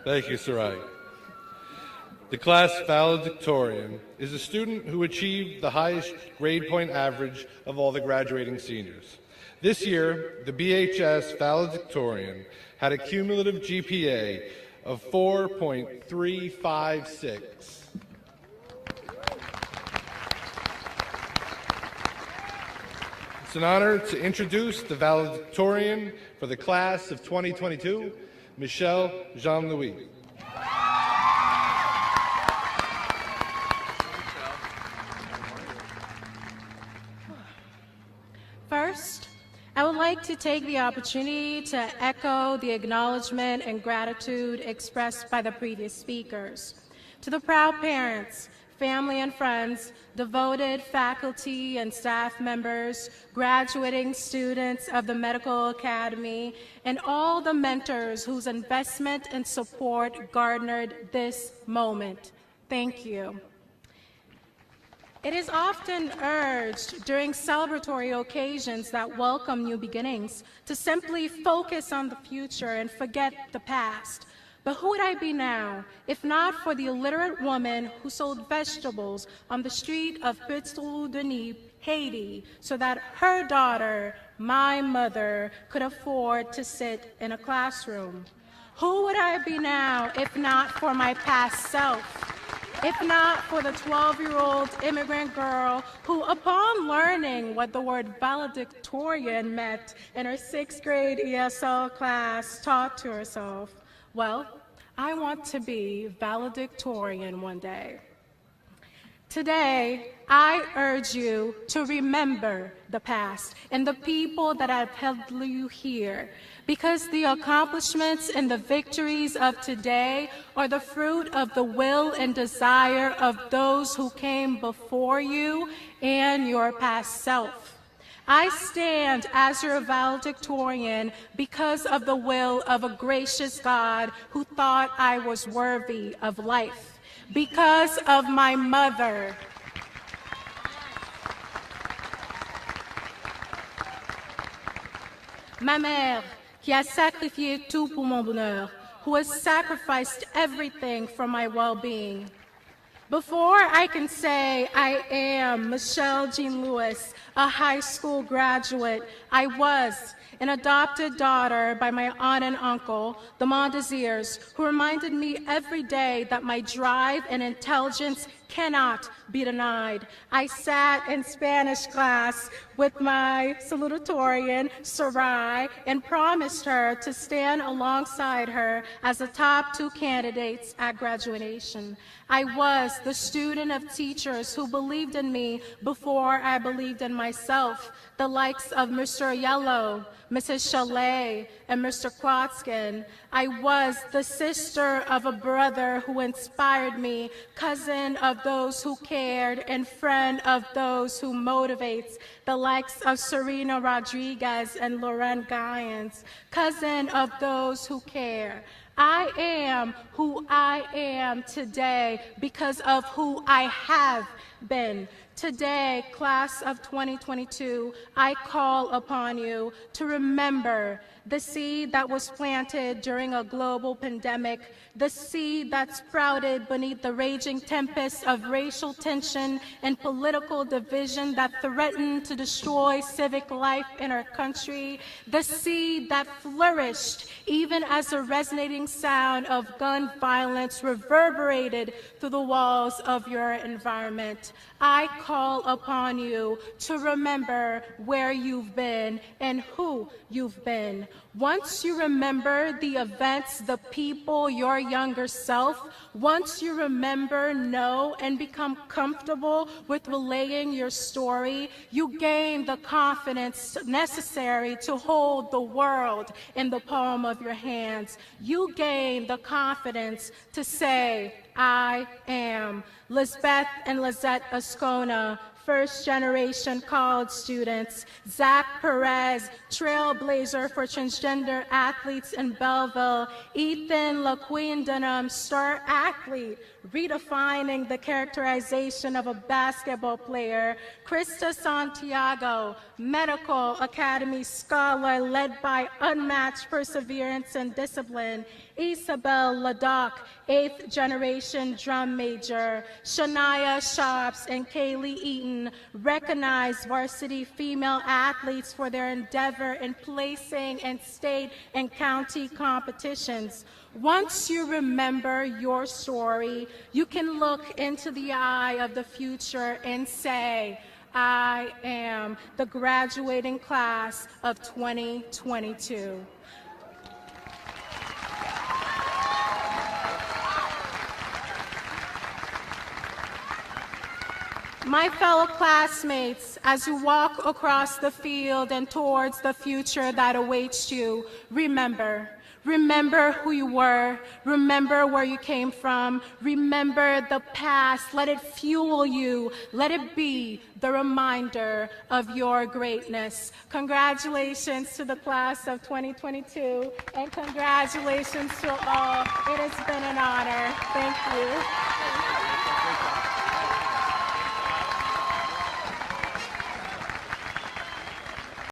Thank you, Sarai. The class valedictorian is a student who achieved the highest grade point average of all the graduating seniors. This year, the BHS valedictorian had a cumulative GPA of 4.356. It's an honor to introduce the valedictorian for the class of 2022, Michelle Jean-Louis. First, I would like to take the opportunity to echo the acknowledgement and gratitude expressed by the previous speakers. To the proud parents, family and friends, devoted faculty and staff members, graduating students of the Medical Academy, and all the mentors whose investment and support garnered this moment. Thank you. It is often urged during celebratory occasions that welcome new beginnings to simply focus on the future and forget the past. But who would I be now if not for the illiterate woman who sold vegetables on the street of Petit-Denis, Haiti, so that her daughter, my mother, could afford to sit in a classroom? Who would I be now if not for my past self? If not for the 12-year-old immigrant girl who, upon learning what the word valedictorian meant in her 6th grade ESL class, taught to herself, well, I want to be valedictorian one day. Today, I urge you to remember the past and the people that have held you here, because the accomplishments and the victories of today are the fruit of the will and desire of those who came before you and your past self. I stand as your valedictorian because of the will of a gracious God who thought I was worthy of life, because of my mother, ma mère, qui a sacrifié tout pour mon bonheur, who has sacrificed everything for my well-being. Before I can say I am Michelle Jean Lewis, a high school graduate, I was an adopted daughter by my aunt and uncle, the Mondesiers, who reminded me every day that my drive and intelligence cannot be denied. I sat in Spanish class with my salutatorian, Sarai, and promised her to stand alongside her as the top 2 candidates at graduation. I was the student of teachers who believed in me before I believed in myself, the likes of Mr. Yellow, Mrs. Chalet, and Mr. Klotskin. I was the sister of a brother who inspired me, cousin of those who cared, and friend of those who motivates, the likes of Serena Rodriguez and Lauren Guyans, cousin of those who care. I am who I am today because of who I have been. Today, class of 2022, I call upon you to remember the seed that was planted during a global pandemic, the seed that sprouted beneath the raging tempest of racial tension and political division that threatened to destroy civic life in our country, the seed that flourished even as the resonating sound of gun violence reverberated through the walls of your environment. I call upon you to remember where you've been and who you've been. Once you remember the events, the people, your younger self, once you remember, know, and become comfortable with relaying your story, you gain the confidence necessary to hold the world in the palm of your hands. You gain the confidence to say, I am. Lisbeth and Lizette Ascona, first-generation college students, Zach Perez, trailblazer for transgender athletes in Belleville, Ethan LaQueen Dunham, star athlete, redefining the characterization of a basketball player, Krista Santiago, medical academy scholar led by unmatched perseverance and discipline, Isabel Ladoc, 8th generation drum major, Shania Sharps and Kaylee Eaton, recognized varsity female athletes for their endeavor in placing in state and county competitions. Once you remember your story, you can look into the eye of the future and say, I am the graduating class of 2022. My fellow classmates, as you walk across the field and towards the future that awaits you, remember. Remember who you were. Remember where you came from. Remember the past. Let it fuel you. Let it be the reminder of your greatness. Congratulations to the class of 2022, and congratulations to all. It has been an honor. Thank you.